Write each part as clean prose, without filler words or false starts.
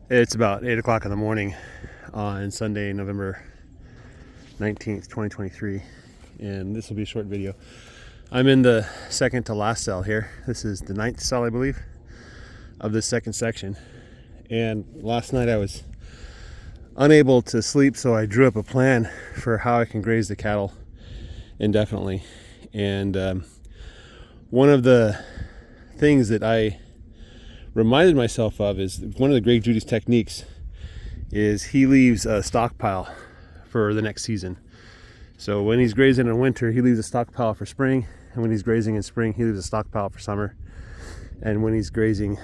It's about 8 o'clock in the morning on Sunday, November 19th, 2023, and this will be a short video. I'm in the second to last cell here. This is the 9th cell, I believe, of this second section. And last night I was unable to sleep, so I drew up a plan for how I can graze the cattle indefinitely. And one of the things that I reminded myself of is one of the Greg Judy's techniques is he leaves a stockpile for the next season. So when he's grazing in winter, he leaves a stockpile for spring, and when he's grazing in spring, he leaves a stockpile for summer. And when he's grazing,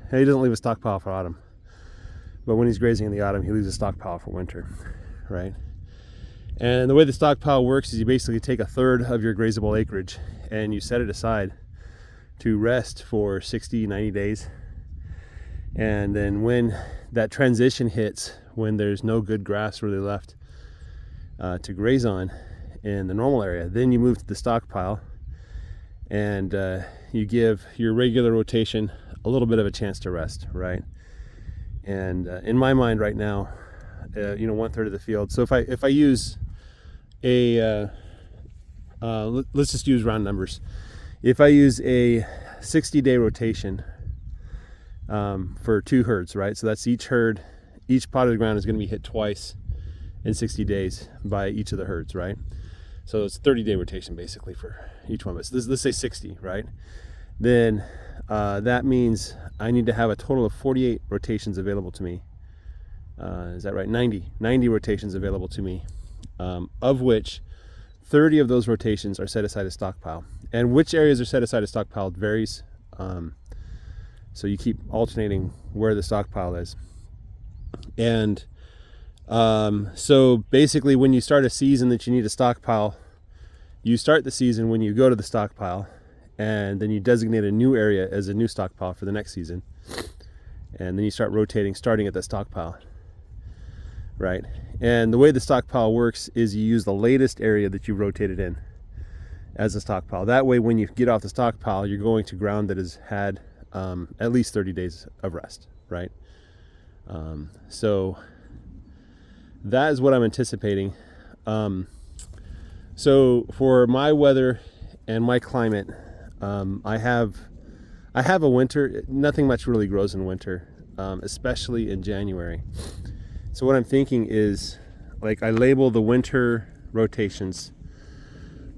he doesn't leave a stockpile for autumn, but when he's grazing in the autumn, he leaves a stockpile for winter, right? And the way the stockpile works is you basically take a third of your grazable acreage and you set it aside to rest for 60, 90 days. And then when that transition hits, when there's no good grass really left to graze on in the normal area, then you move to the stockpile and you give your regular rotation a little bit of a chance to rest, right? And in my mind right now, 1/3 of the field. So if I use a let's just use round numbers. If I use a 60-day rotation for 2 herds, right? So that's each herd, each pot of the ground is going to be hit twice in 60 days by each of the herds, right? So it's 30-day rotation basically for each one. But let's say 60, right? Then that means I need to have a total of 48 rotations available to me. Is that right? 90 rotations available to me, of which 30 of those rotations are set aside as stockpile. And which areas are set aside as stockpile varies. So you keep alternating where the stockpile is. And so basically when you start a season that you need a stockpile, you start the season when you go to the stockpile, and then you designate a new area as a new stockpile for the next season. And then you start rotating starting at the stockpile, right? And the way the stockpile works is you use the latest area that you rotated in as a stockpile. That way when you get off the stockpile, you're going to ground that has had at least 30 days of rest, right? So that is what I'm anticipating. So for my weather and my climate, I have a winter. Nothing much really grows in winter, especially in January. So what I'm thinking is, like, I label the winter rotations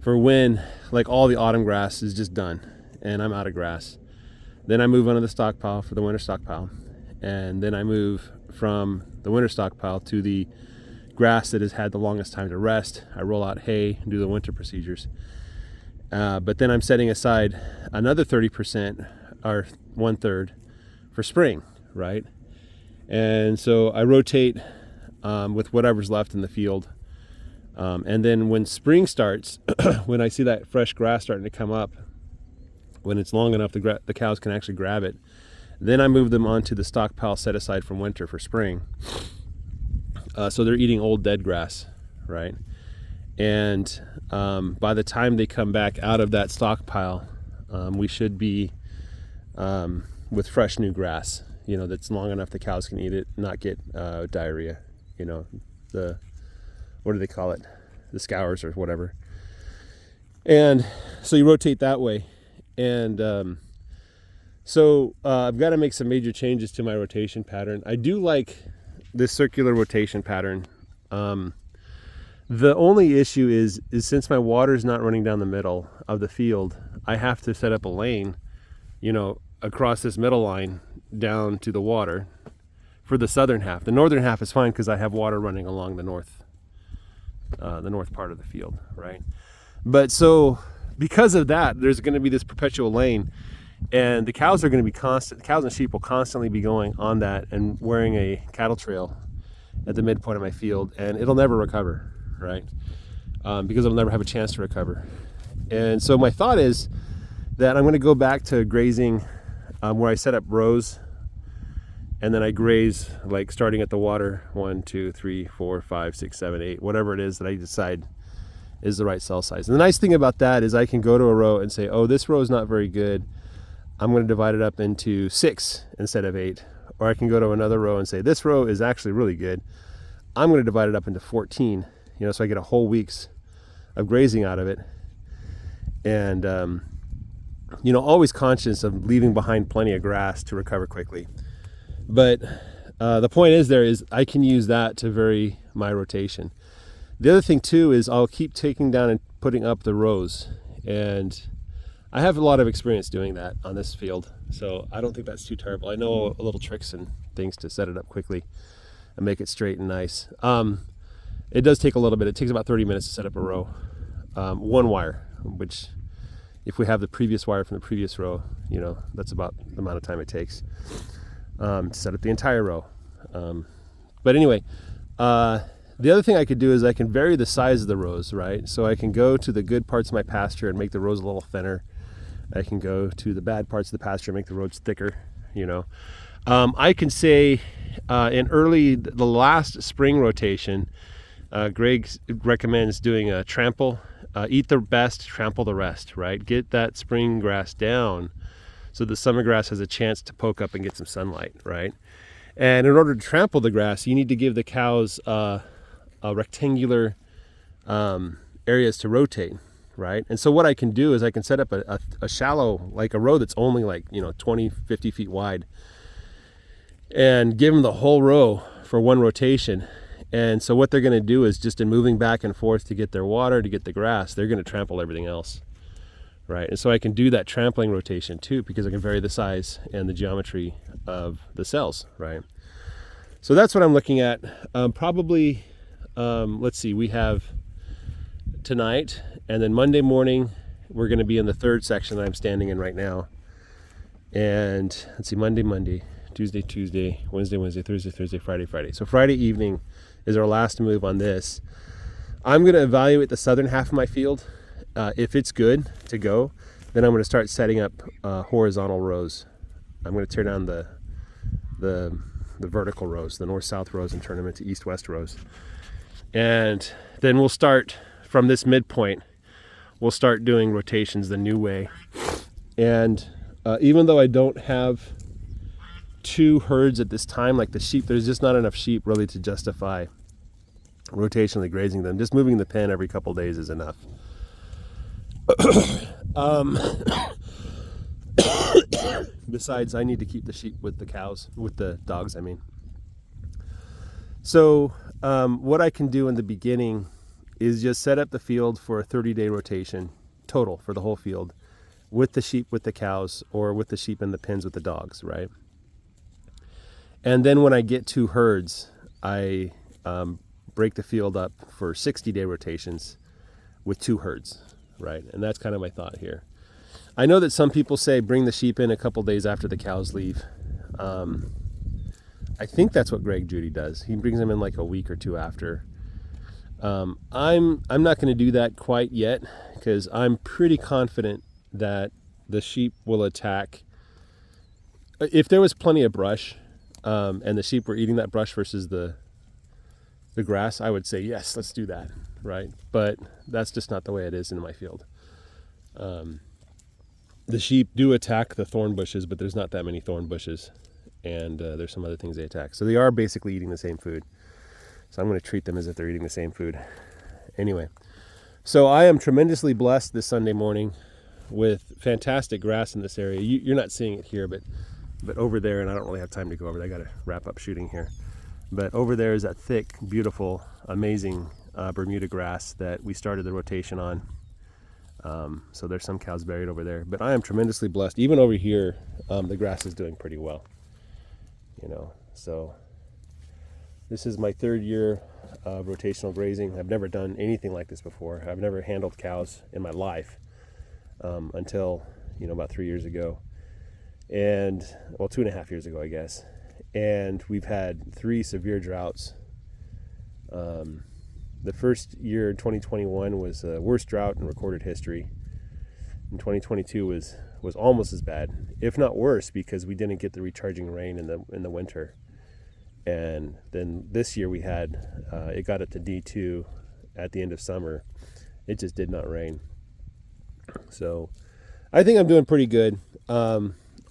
for when, like, all the autumn grass is just done and I'm out of grass. Then I move on to the stockpile for the winter stockpile. And then I move from the winter stockpile to the grass that has had the longest time to rest. I roll out hay and do the winter procedures. But then I'm setting aside another 30% or 1/3 for spring, right? And so I rotate with whatever's left in the field. And then when spring starts, when I see that fresh grass starting to come up, when it's long enough the cows can actually grab it, then I move them onto the stockpile set aside from winter for spring. So they're eating old dead grass, right? And by the time they come back out of that stockpile, we should be with fresh new grass, that's long enough the cows can eat it, not get diarrhea, what do they call it? The scours or whatever. And so you rotate that way. And so I've got to make some major changes to my rotation pattern. I do like this circular rotation pattern. The only issue is since my water is not running down the middle of the field, I have to set up a lane, across this middle line down to the water for the southern half. The northern half is fine because I have water running along the north part of the field, right? But so because of that, there's going to be this perpetual lane, and the cows are going to be cows and sheep will constantly be going on that and wearing a cattle trail at the midpoint of my field, and it'll never recover, right? Because it'll never have a chance to recover. And so my thought is that I'm going to go back to grazing where I set up rows, and then I graze, like, starting at the water 1, 2, 3, 4, 5, 6, 7, 8, whatever it is that I decide is the right cell size. And the nice thing about that is I can go to a row and say, oh, this row is not very good. I'm going to divide it up into 6 instead of 8. or I can go to another row and say, this row is actually really good. I'm going to divide it up into 14, so I get a whole week's of grazing out of it. And, always conscious of leaving behind plenty of grass to recover quickly. But the point is I can use that to vary my rotation. The other thing too is I'll keep taking down and putting up the rows, and I have a lot of experience doing that on this field, so I don't think that's too terrible. I know little tricks and things to set it up quickly and make it straight and nice. It does take a little bit. It takes about 30 minutes to set up a row. One wire, which if we have the previous wire from the previous row, that's about the amount of time it takes to set up the entire row. But anyway, the other thing I could do is I can vary the size of the rows, right? So I can go to the good parts of my pasture and make the rows a little thinner. I can go to the bad parts of the pasture and make the roads thicker, I can say the last spring rotation, Greg recommends doing a trample, eat the best, trample the rest, right? Get that spring grass down so the summer grass has a chance to poke up and get some sunlight, right? And in order to trample the grass, you need to give the cows rectangular areas to rotate, right? And so what I can do is I can set up a shallow, like a row that's only 20, 50 feet wide, and give them the whole row for one rotation. And so what they're going to do is, just in moving back and forth to get their water, to get the grass, they're going to trample everything else, right? And so I can do that trampling rotation too, because I can vary the size and the geometry of the cells, right? So that's what I'm looking at. Probably, let's see, we have tonight, and then Monday morning we're going to be in the third section that I'm standing in right now. And let's see, Monday, Tuesday, Wednesday, Thursday, Friday. So Friday evening is our last move on this. I'm going to evaluate the southern half of my field. If it's good to go, then I'm going to start setting up horizontal rows. I'm going to tear down the vertical rows, the north-south rows, and turn them into east-west rows. And then we'll start from this midpoint. We'll start doing rotations the new way. And even though I don't have two herds at this time, like the sheep, there's just not enough sheep really to justify rotationally grazing them. Just moving the pen every couple days is enough. Besides, I need to keep the sheep with the cows, with the dogs, I mean. So what I can do in the beginning is just set up the field for a 30-day rotation total for the whole field, with the sheep with the cows, or with the sheep in the pens with the dogs, right? And then when I get two herds, I break the field up for 60-day rotations with two herds, right? And that's kind of my thought here. I know that some people say bring the sheep in a couple days after the cows leave. I think that's what Greg Judy does. He brings them in like a week or two after. I'm not going to do that quite yet, because I'm pretty confident that the sheep will attack. If there was plenty of brush, and the sheep were eating that brush versus the grass, I would say yes, let's do that, right? But that's just not the way it is in my field. The sheep do attack the thorn bushes, but there's not that many thorn bushes, and there's some other things they attack. So they are basically eating the same food. So I'm going to treat them as if they're eating the same food. Anyway, so I am tremendously blessed this Sunday morning with fantastic grass in this area. You're not seeing it here, but over there, and I don't really have time to go over there, I got to wrap up shooting here. But over there is that thick, beautiful, amazing Bermuda grass that we started the rotation on. So there's some cows buried over there. But I am tremendously blessed. Even over here, the grass is doing pretty well. So this is my third year of rotational grazing. I've never done anything like this before. I've never handled cows in my life until, about 3 years ago. And, 2.5 years ago, I guess. And we've had 3 severe droughts. The first year, 2021, was the worst drought in recorded history. And 2022 was almost as bad, if not worse, because we didn't get the recharging rain in the winter. And then this year we had, it got up to D2 at the end of summer. It just did not rain. So I think I'm doing pretty good.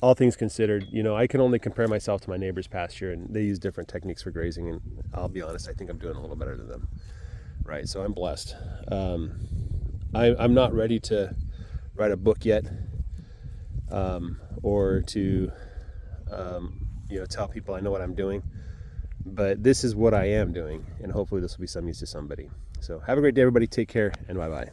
all things considered, you know, I can only compare myself to my neighbor's pasture, and they use different techniques for grazing, and I'll be honest, I think I'm doing a little better than them, right? So I'm blessed. I'm not ready to write a book yet, or to you know, tell people I know what I'm doing, but this is what I am doing, and hopefully this will be some use to somebody. So have a great day, everybody. Take care, and bye-bye.